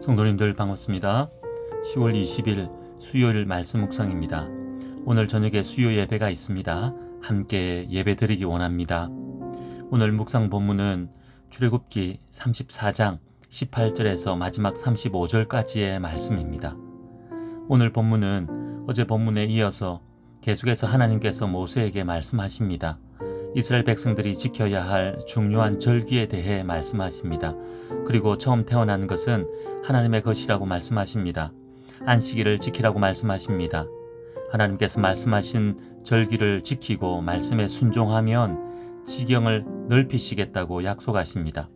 성도님들 반갑습니다. 10월 20일 수요일 말씀 묵상입니다. 오늘 저녁에 수요 예배가 있습니다. 함께 예배 드리기 원합니다. 오늘 묵상 본문은 출애굽기 34장 18절에서 마지막 35절까지의 말씀입니다. 오늘 본문은 어제 본문에 이어서 계속해서 하나님께서 모세에게 말씀하십니다. 이스라엘 백성들이 지켜야 할 중요한 절기에 대해 말씀하십니다. 그리고 처음 태어난 것은 하나님의 것이라고 말씀하십니다. 안식일을 지키라고 말씀하십니다. 하나님께서 말씀하신 절기를 지키고 말씀에 순종하면 지경을 넓히시겠다고 약속하십니다.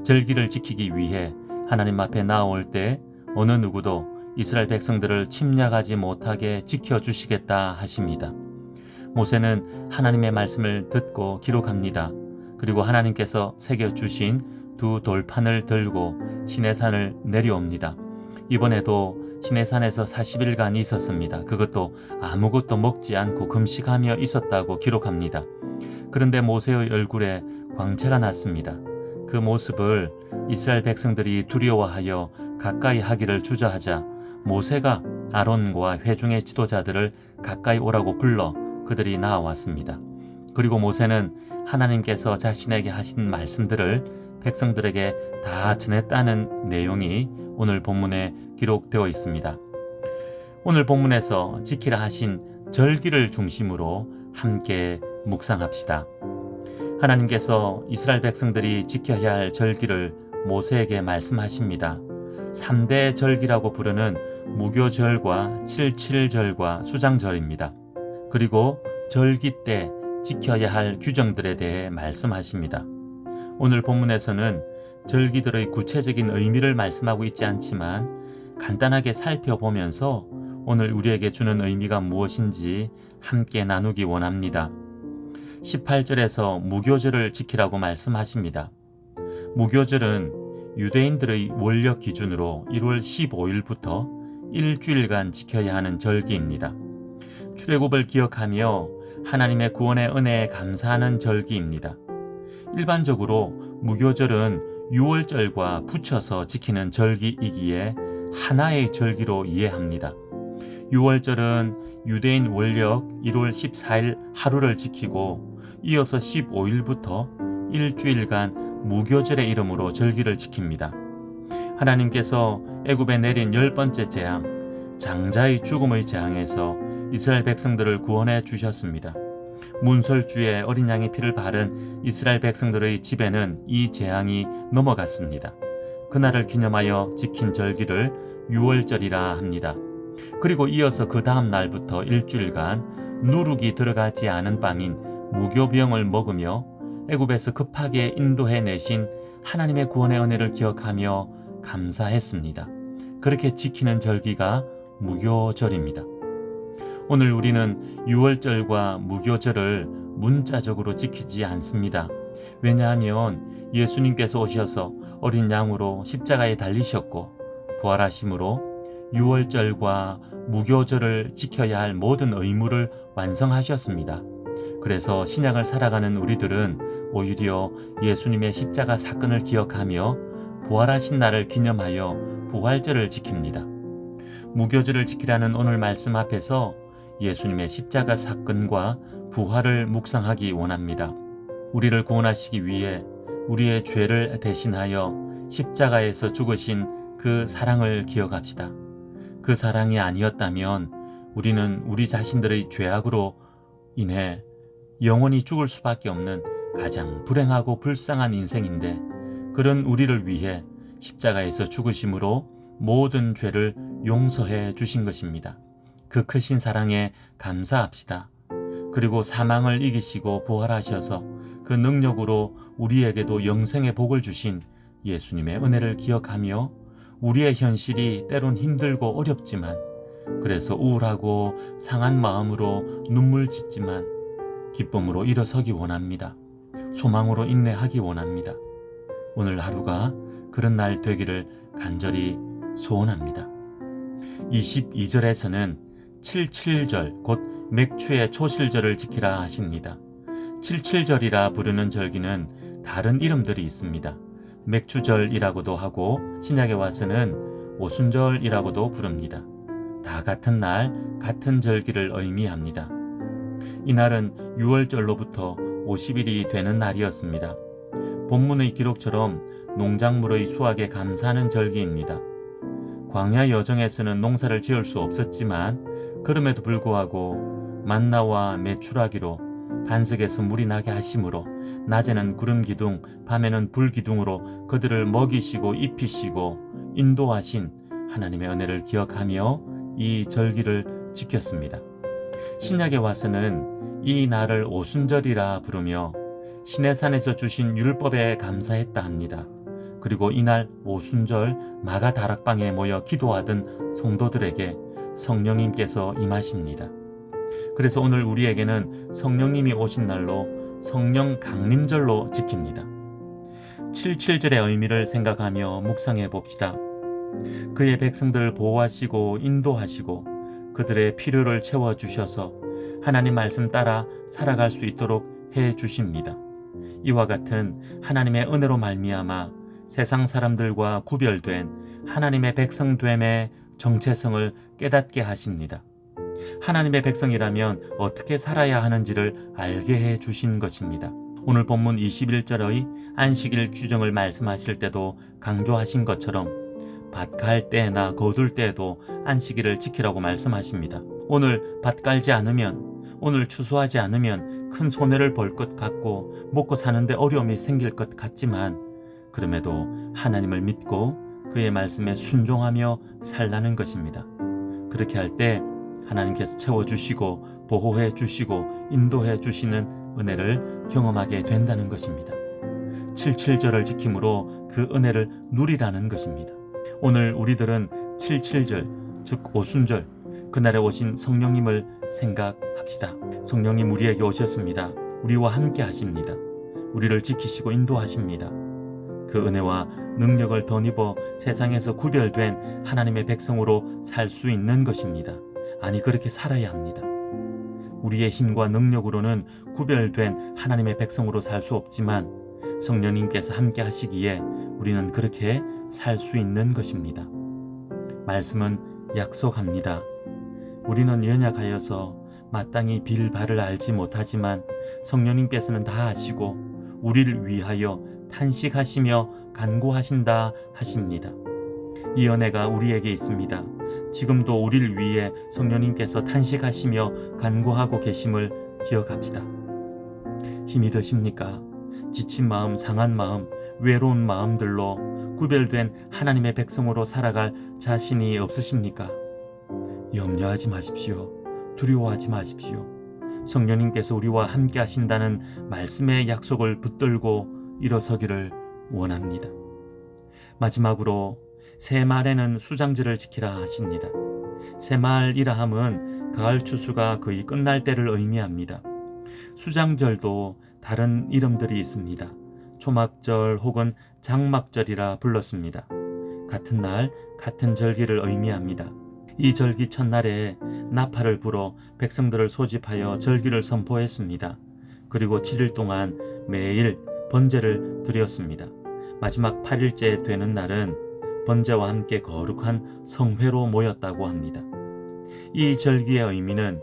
절기를 지키기 위해 하나님 앞에 나올 때 어느 누구도 이스라엘 백성들을 침략하지 못하게 지켜주시겠다 하십니다. 모세는 하나님의 말씀을 듣고 기록합니다. 그리고 하나님께서 새겨주신 두 돌판을 들고 시내산을 내려옵니다. 이번에도 시내산에서 40일간 있었습니다. 그것도 아무것도 먹지 않고 금식하며 있었다고 기록합니다. 그런데 모세의 얼굴에 광채가 났습니다. 그 모습을 이스라엘 백성들이 두려워하여 가까이 하기를 주저하자 모세가 아론과 회중의 지도자들을 가까이 오라고 불러 그들이 나아왔습니다. 그리고 모세는 하나님께서 자신에게 하신 말씀들을 백성들에게 다 전했다는 내용이 오늘 본문에 기록되어 있습니다. 오늘 본문에서 지키라 하신 절기를 중심으로 함께 묵상합시다. 하나님께서 이스라엘 백성들이 지켜야 할 절기를 모세에게 말씀하십니다. 3대 절기라고 부르는 무교절과 칠칠절과 수장절입니다. 그리고 절기 때 지켜야 할 규정들에 대해 말씀하십니다. 오늘 본문에서는 절기들의 구체적인 의미를 말씀하고 있지 않지만 간단하게 살펴보면서 오늘 우리에게 주는 의미가 무엇인지 함께 나누기 원합니다. 18절에서 무교절을 지키라고 말씀하십니다. 무교절은 유대인들의 원력 기준으로 1월 15일부터 일주일간 지켜야 하는 절기입니다. 출애굽을 기억하며 하나님의 구원의 은혜에 감사하는 절기입니다. 일반적으로 무교절은 유월절과 붙여서 지키는 절기이기에 하나의 절기로 이해합니다. 유월절은 유대인 원력 1월 14일 하루를 지키고 이어서 15일부터 일주일간 무교절의 이름으로 절기를 지킵니다. 하나님께서 애굽에 내린 10번째 재앙, 장자의 죽음의 재앙에서 이스라엘 백성들을 구원해 주셨습니다. 문설주에 어린 양의 피를 바른 이스라엘 백성들의 집에는 이 재앙이 넘어갔습니다. 그날을 기념하여 지킨 절기를 유월절이라 합니다. 그리고 이어서 그 다음 날부터 일주일간 누룩이 들어가지 않은 빵인 무교병을 먹으며 애굽에서 급하게 인도해 내신 하나님의 구원의 은혜를 기억하며 감사했습니다. 그렇게 지키는 절기가 무교절입니다. 오늘 우리는 유월절과 무교절을 문자적으로 지키지 않습니다. 왜냐하면 예수님께서 오셔서 어린 양으로 십자가에 달리셨고 부활하심으로 유월절과 무교절을 지켜야 할 모든 의무를 완성하셨습니다. 그래서 신약을 살아가는 우리들은 오히려 예수님의 십자가 사건을 기억하며 부활하신 날을 기념하여 부활절을 지킵니다. 무교절을 지키라는 오늘 말씀 앞에서 예수님의 십자가 사건과 부활을 묵상하기 원합니다. 우리를 구원하시기 위해 우리의 죄를 대신하여 십자가에서 죽으신 그 사랑을 기억합시다. 그 사랑이 아니었다면 우리는 우리 자신들의 죄악으로 인해 영원히 죽을 수밖에 없는 가장 불행하고 불쌍한 인생인데 그런 우리를 위해 십자가에서 죽으심으로 모든 죄를 용서해 주신 것입니다. 그 크신 사랑에 감사합시다. 그리고 사망을 이기시고 부활하셔서 그 능력으로 우리에게도 영생의 복을 주신 예수님의 은혜를 기억하며 우리의 현실이 때론 힘들고 어렵지만 그래서 우울하고 상한 마음으로 눈물 짓지만 기쁨으로 일어서기 원합니다. 소망으로 인내하기 원합니다. 오늘 하루가 그런 날 되기를 간절히 소원합니다. 22절에서는 칠칠절 곧 맥추의 초실절을 지키라 하십니다. 칠칠절이라 부르는 절기는 다른 이름들이 있습니다. 맥추절이라고도 하고 신약에 와서는 오순절이라고도 부릅니다. 다 같은 날, 같은 절기를 의미합니다. 이날은 6월절로부터 50일이 되는 날이었습니다. 본문의 기록처럼 농작물의 수확에 감사하는 절기입니다. 광야 여정에서는 농사를 지을 수 없었지만 그럼에도 불구하고 만나와 메추라기로 반석에서 물이 나게 하심으로 낮에는 구름 기둥, 밤에는 불 기둥으로 그들을 먹이시고 입히시고 인도하신 하나님의 은혜를 기억하며 이 절기를 지켰습니다. 신약에 와서는 이 날을 오순절이라 부르며 시내산에서 주신 율법에 감사했다 합니다. 그리고 이날 오순절 마가 다락방에 모여 기도하던 성도들에게 성령님께서 임하십니다. 그래서 오늘 우리에게는 성령님이 오신 날로 성령 강림절로 지킵니다. 77절의 의미를 생각하며 묵상해 봅시다. 그의 백성들을 보호하시고 인도하시고 그들의 필요를 채워주셔서 하나님 말씀 따라 살아갈 수 있도록 해 주십니다. 이와 같은 하나님의 은혜로 말미암아 세상 사람들과 구별된 하나님의 백성됨의 정체성을 깨닫게 하십니다. 하나님의 백성이라면 어떻게 살아야 하는지를 알게 해 주신 것입니다. 오늘 본문 21절의 안식일 규정을 말씀하실 때도 강조하신 것처럼 밭 갈 때나 거둘 때에도 안식일을 지키라고 말씀하십니다. 오늘 밭 갈지 않으면, 오늘 추수하지 않으면 큰 손해를 볼 것 같고 먹고 사는데 어려움이 생길 것 같지만 그럼에도 하나님을 믿고 그의 말씀에 순종하며 살라는 것입니다. 그렇게 할 때 하나님께서 채워주시고 보호해 주시고 인도해 주시는 은혜를 경험하게 된다는 것입니다. 77절을 지킴으로 그 은혜를 누리라는 것입니다. 오늘 우리들은 77절, 즉 오순절, 그날에 오신 성령님을 생각합시다. 성령님 우리에게 오셨습니다. 우리와 함께 하십니다. 우리를 지키시고 인도하십니다. 그 은혜와 능력을 덧입어 세상에서 구별된 하나님의 백성으로 살 수 있는 것입니다. 아니, 그렇게 살아야 합니다. 우리의 힘과 능력으로는 구별된 하나님의 백성으로 살 수 없지만 성령님께서 함께 하시기에 우리는 그렇게 살 수 있는 것입니다. 말씀은 약속합니다. 우리는 연약하여서 마땅히 빌 바를 알지 못하지만 성령님께서는 다 아시고 우리를 위하여 탄식하시며 간구하신다 하십니다. 이 은혜가 우리에게 있습니다. 지금도 우리를 위해 성령님께서 탄식하시며 간구하고 계심을 기억합시다. 힘이 드십니까? 지친 마음, 상한 마음, 외로운 마음들로 구별된 하나님의 백성으로 살아갈 자신이 없으십니까? 염려하지 마십시오. 두려워하지 마십시오. 성령님께서 우리와 함께 하신다는 말씀의 약속을 붙들고 일어서기를 원합니다. 마지막으로 새말에는 수장절을 지키라 하십니다. 새말이라 함은 가을 추수가 거의 끝날 때를 의미합니다. 수장절도 다른 이름들이 있습니다. 초막절 혹은 장막절이라 불렀습니다. 같은 날, 같은 절기를 의미합니다. 이 절기 첫날에 나팔을 불어 백성들을 소집하여 절기를 선포했습니다. 그리고 7일 동안 매일 번제를 드렸습니다. 마지막 8일째 되는 날은 번제와 함께 거룩한 성회로 모였다고 합니다. 이 절기의 의미는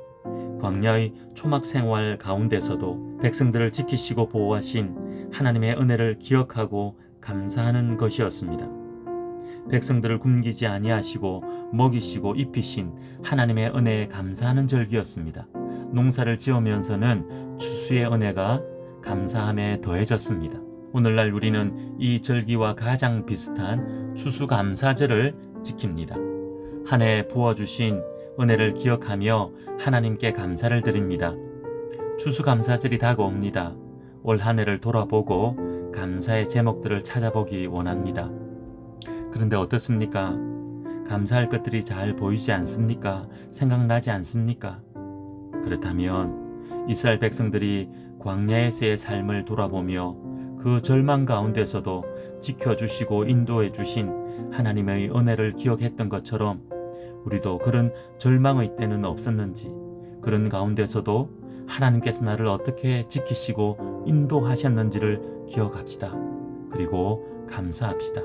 광야의 초막 생활 가운데서도 백성들을 지키시고 보호하신 하나님의 은혜를 기억하고 감사하는 것이었습니다. 백성들을 굶기지 아니하시고 먹이시고 입히신 하나님의 은혜에 감사하는 절기였습니다. 농사를 지으면서는 추수의 은혜가 감사함에 더해졌습니다. 오늘날 우리는 이 절기와 가장 비슷한 추수감사절을 지킵니다. 한 해 부어주신 은혜를 기억하며 하나님께 감사를 드립니다. 추수감사절이 다가옵니다. 올 한 해를 돌아보고 감사의 제목들을 찾아보기 원합니다. 그런데 어떻습니까? 감사할 것들이 잘 보이지 않습니까? 생각나지 않습니까? 그렇다면 이스라엘 백성들이 광야에서의 삶을 돌아보며 그 절망 가운데서도 지켜주시고 인도해 주신 하나님의 은혜를 기억했던 것처럼 우리도 그런 절망의 때는 없었는지, 그런 가운데서도 하나님께서 나를 어떻게 지키시고 인도하셨는지를 기억합시다. 그리고 감사합시다.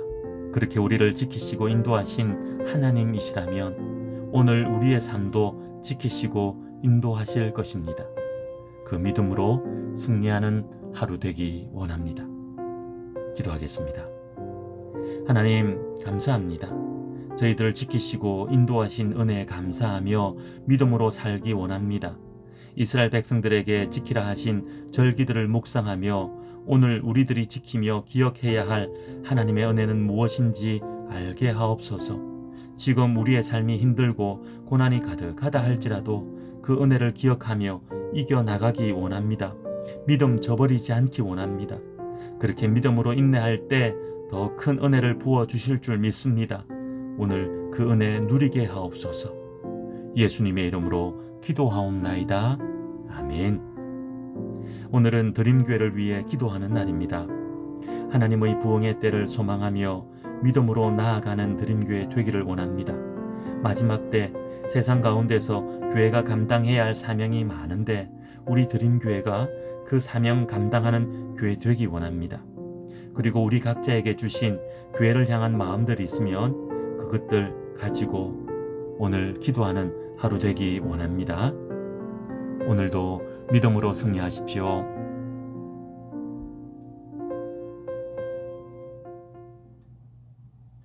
그렇게 우리를 지키시고 인도하신 하나님이시라면 오늘 우리의 삶도 지키시고 인도하실 것입니다. 그 믿음으로 승리하는 하루 되기 원합니다. 기도하겠습니다. 하나님 감사합니다. 저희들을 지키시고 인도하신 은혜에 감사하며 믿음으로 살기 원합니다. 이스라엘 백성들에게 지키라 하신 절기들을 묵상하며 오늘 우리들이 지키며 기억해야 할 하나님의 은혜는 무엇인지 알게 하옵소서. 지금 우리의 삶이 힘들고 고난이 가득하다 할지라도 그 은혜를 기억하며 이겨나가기 원합니다. 믿음 저버리지 않기 원합니다. 그렇게 믿음으로 인내할 때 더 큰 은혜를 부어주실 줄 믿습니다. 오늘 그 은혜 누리게 하옵소서. 예수님의 이름으로 기도하옵나이다. 아멘. 오늘은 드림교회를 위해 기도하는 날입니다. 하나님의 부흥의 때를 소망하며 믿음으로 나아가는 드림교회 되기를 원합니다. 마지막 때 세상 가운데서 교회가 감당해야 할 사명이 많은데 우리 드림교회가 그 사명 감당하는 교회 되기 원합니다. 그리고 우리 각자에게 주신 교회를 향한 마음들이 있으면 그것들 가지고 오늘 기도하는 하루 되기 원합니다. 오늘도 믿음으로 승리하십시오.